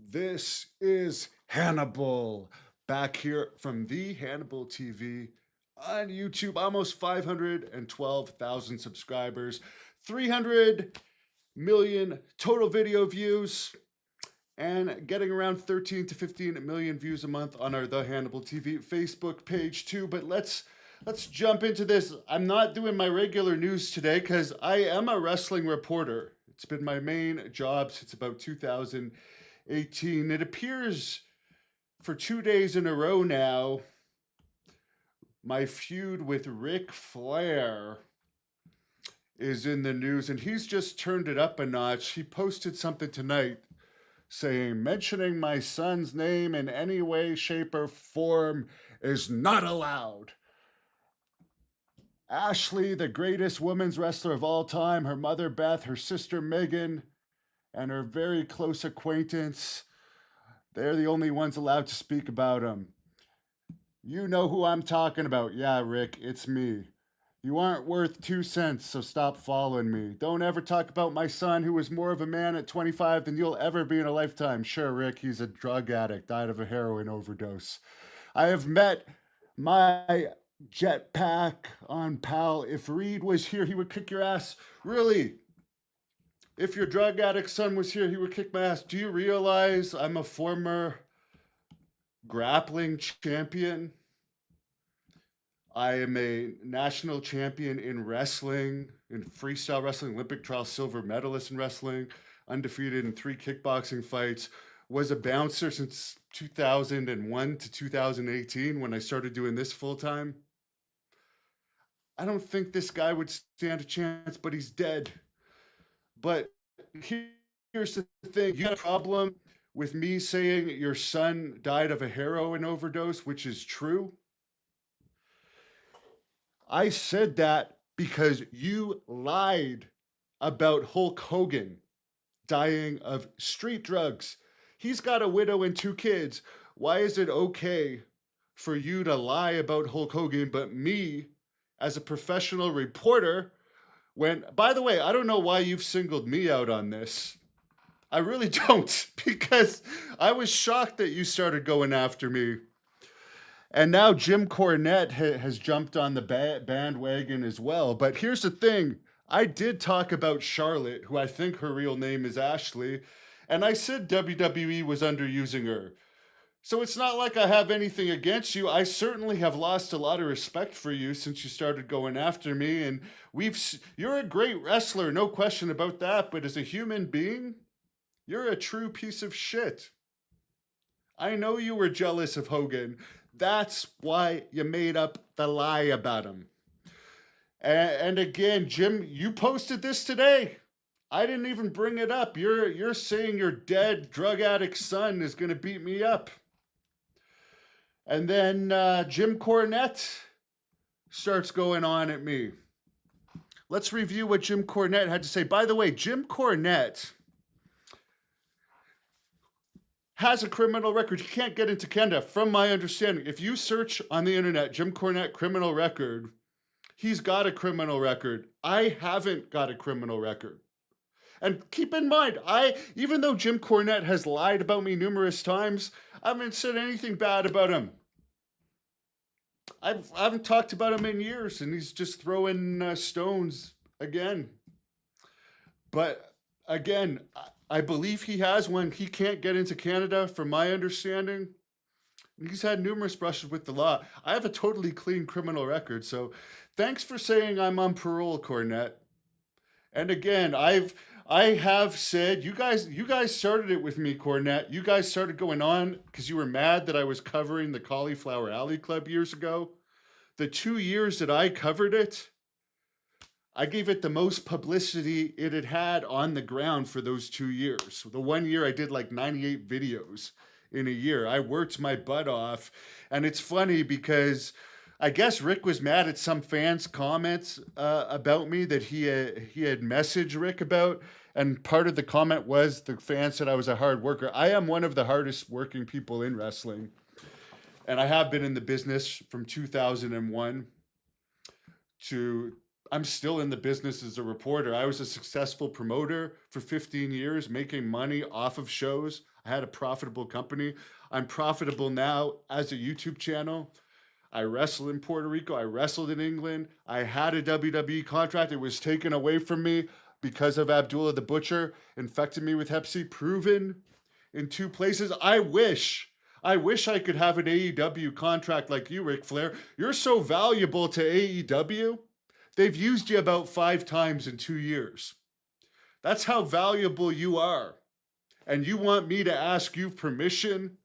This is Hannibal, back here from the Hannibal TV on YouTube. Almost 512,000 subscribers, 300 million total video views, and getting around 13 to 15 million views a month on our The Hannibal TV Facebook page too. But let's jump into this. I'm not doing my regular news today because I am a wrestling reporter. It's been my main job since about 2018. It appears for 2 days in a row now, my feud with Ric Flair is in the news, and he's just turned it up a notch. He posted something tonight saying, mentioning my son's name in any way, shape, or form is not allowed. Ashley, the greatest women's wrestler of all time, her mother Beth, her sister Megan, and her very close acquaintance, they're the only ones allowed to speak about him. You know who I'm talking about. Yeah, Rick, it's me. You aren't worth 2 cents, so stop following me. Don't ever talk about my son, who was more of a man at 25 than you'll ever be in a lifetime. Sure, Rick, he's a drug addict, died of a heroin overdose. I have met my jetpack on pal. If Reed was here, he would kick your ass. Really? If your drug addict son was here, he would kick my ass. Do you realize I'm a former grappling champion? I am a national champion in wrestling, in freestyle wrestling, Olympic trial silver medalist in wrestling, undefeated in 3 kickboxing fights, was a bouncer since 2001 to 2018 when I started doing this full time. I don't think this guy would stand a chance, but he's dead. But here's the thing. You got a problem with me saying your son died of a heroin overdose, which is true. I said that because you lied about Hulk Hogan dying of street drugs. He's got a widow and 2 kids. Why is it okay for you to lie about Hulk Hogan, but me, as a professional reporter, when, by the way, I don't know why you've singled me out on this. I really don't, because I was shocked that you started going after me. And now Jim Cornette has jumped on the bandwagon as well. But here's the thing. I did talk about Charlotte, who I think her real name is Ashley, and I said WWE was underusing her. So it's not like I have anything against you. I certainly have lost a lot of respect for you since you started going after me, and you're a great wrestler, no question about that, but as a human being, you're a true piece of shit. I know you were jealous of Hogan. That's why you made up the lie about him. And again, Jim, you posted this today. I didn't even bring it up. You're saying your dead drug addict son is going to beat me up. And then Jim Cornette starts going on at me. Let's review what Jim Cornette had to say. By the way, Jim Cornette has a criminal record. He can't get into Canada, from my understanding. If you search on the internet, Jim Cornette criminal record, he's got a criminal record. I haven't got a criminal record. And keep in mind, even though Jim Cornette has lied about me numerous times, I haven't said anything bad about him. I haven't talked about him in years, and he's just throwing stones again. But again, I believe he has one. He can't get into Canada, from my understanding. He's had numerous brushes with the law. I have a totally clean criminal record, so thanks for saying I'm on parole, Cornette. And again, I have said, you guys started it with me, Cornette. You guys started going on because you were mad that I was covering the Cauliflower Alley Club years ago. The 2 years that I covered it, I gave it the most publicity it had had on the ground for those 2 years. The 1 year I did like 98 videos in a year. I worked my butt off. And it's funny because I guess Rick was mad at some fans' comments about me that he had messaged Rick about. And part of the comment was the fan said I was a hard worker. I am one of the hardest working people in wrestling. And I have been in the business from 2001 to I'm still in the business as a reporter. I was a successful promoter for 15 years, making money off of shows. I had a profitable company. I'm profitable now as a YouTube channel. I wrestled in Puerto Rico. I wrestled in England. I had a WWE contract. It was taken away from me because of Abdullah the Butcher infected me with Hep C, proven in 2 places. I wish I could have an AEW contract like you, Ric Flair. You're so valuable to AEW. They've used you about 5 times in 2 years. That's how valuable you are. And you want me to ask you permission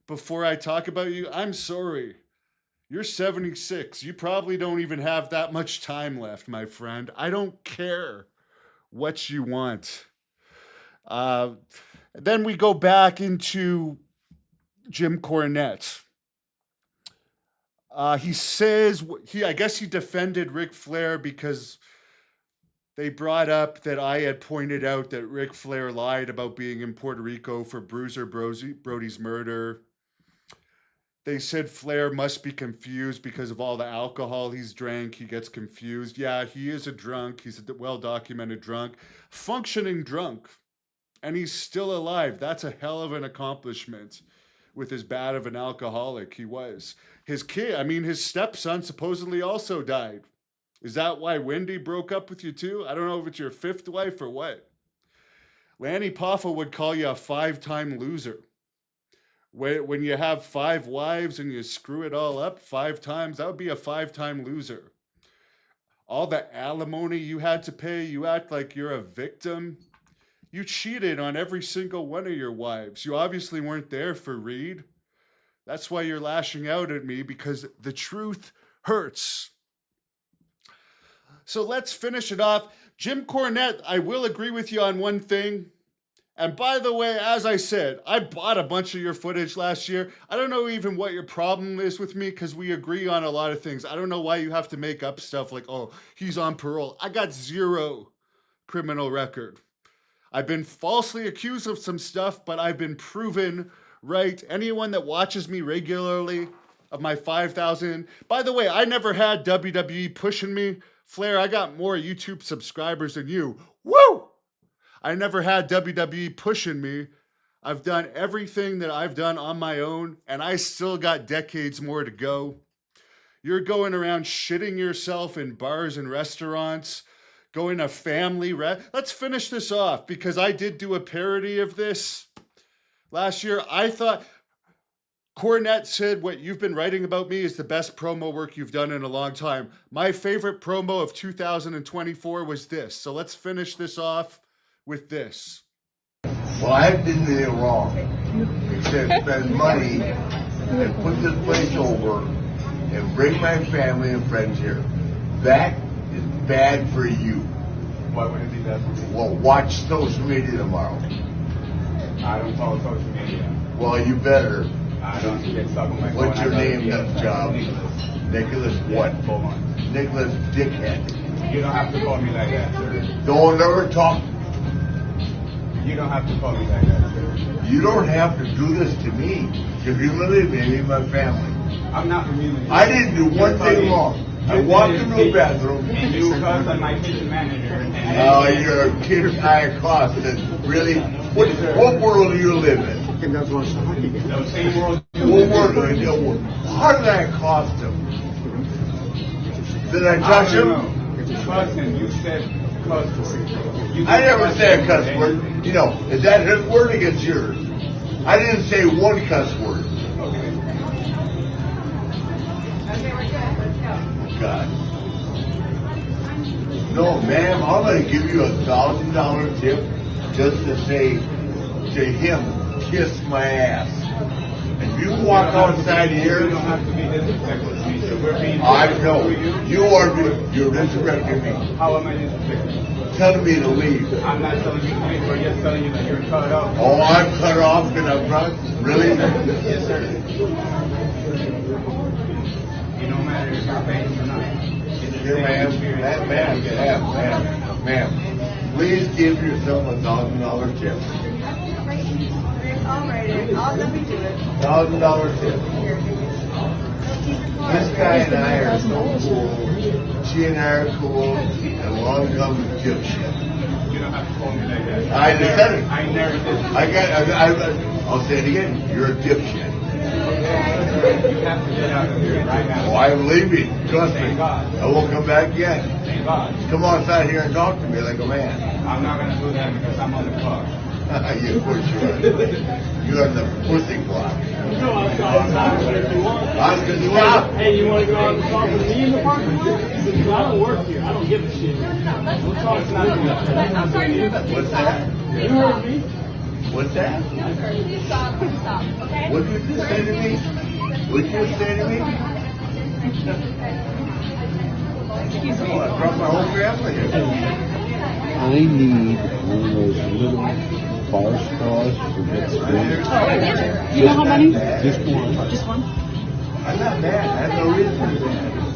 before I talk about you? I'm sorry. You're 76. You probably don't even have that much time left, my friend. I don't care what you want. Then we go back into Jim Cornette. He says, I guess he defended Ric Flair because they brought up that I had pointed out that Ric Flair lied about being in Puerto Rico for Bruiser Brody's murder. They said Flair must be confused because of all the alcohol he's drank. He gets confused. Yeah, he is a drunk. He's a well-documented drunk, functioning drunk, and he's still alive. That's a hell of an accomplishment with as bad of an alcoholic he was. His stepson supposedly also died. Is that why Wendy broke up with you too? I don't know if it's your 5th wife or what. Lanny Poffo would call you a 5-time loser. When you have 5 wives and you screw it all up 5 times, that would be a 5-time loser. All the alimony you had to pay, you act like you're a victim. You cheated on every single one of your wives. You obviously weren't there for Reed. That's why you're lashing out at me, because the truth hurts. So let's finish it off. Jim Cornette, I will agree with you on one thing. And by the way, as I said, I bought a bunch of your footage last year. I don't know even what your problem is with me, because we agree on a lot of things. I don't know why you have to make up stuff like, oh, he's on parole. I got 0 criminal record. I've been falsely accused of some stuff, but I've been proven right. Anyone that watches me regularly of my 5,000. By the way, I never had WWE pushing me. Flair, I got more YouTube subscribers than you. Woo! I never had WWE pushing me. I've done everything that I've done on my own, and I still got decades more to go. You're going around shitting yourself in bars and restaurants, going to family. Let's finish this off, because I did do a parody of this last year. I thought Cornette said what you've been writing about me is the best promo work you've done in a long time. My favorite promo of 2024 was this. So let's finish this off with this. Well, I didn't do anything wrong, except spend money and put this place over and bring my family and friends here. That is bad for you. Why would it be bad for me? Well, watch social media tomorrow. I don't follow social media. Well, you better. I don't get stuck on my phone. What's your name, nut job? Nicholas what? Hold on. Nicholas Dickhead. You don't have to call me like that, sir. Don't ever talk. You don't have to call me like that, sir. You don't have to do this to me. You're humiliating me and my family. I'm not humiliating. I didn't do one thing wrong. I walked into the bathroom. And you cussed on my kitchen manager. Oh, you're a kid I accosted. Really? What world do you live in? The same world. What world do I deal with? How did I accost him? Did I touch him? Cuss him. You said cuss word. I never say a cuss word. You know, is that his word against yours? I didn't say one cuss word. Okay. God. No, ma'am, I'm going to give you $1,000 tip just to say to him, kiss my ass. If you walk outside here, You don't have to be disrespectful to me. So we're being I know. You're disrespecting me. How am I disrespectful? Telling me to leave. I'm not telling you to leave. We're just telling you that you're cut off. Oh, I'm cut off and I'm drunk? Really? Yes, sir. It don't matter if you're famous or not. Here, ma'am, please give yourself $1,000 tip. I'll let me do it. $1,000 tip. This guy and I are so cool. she and I are cool, and along comes dipshit. You don't have to call me like that. I said it. I never did. I'll say it again. You're a dipshit. You have to get out of here right now. Oh, I'm leaving. Trust me. Thank God. I won't come back yet. Thank God. Come on inside here and talk to me like a man. I'm not going to do that because I'm on the clock. You push you are. You're on the pussy block. You know I'll go outside if you want. I was gonna stop. Hey, you want to go out and talk with me in the parking lot? Because I don't work here. I don't give a shit. We'll talk to What's that? you. Heard me. What's that? Stop, okay? What did you just say to me? What did you just say to me? Excuse me. Oh, I brought my whole family here. I need one of those little bar straws for next week. You know how many? Just one. Just one? I'm not bad. I have no reason to be bad.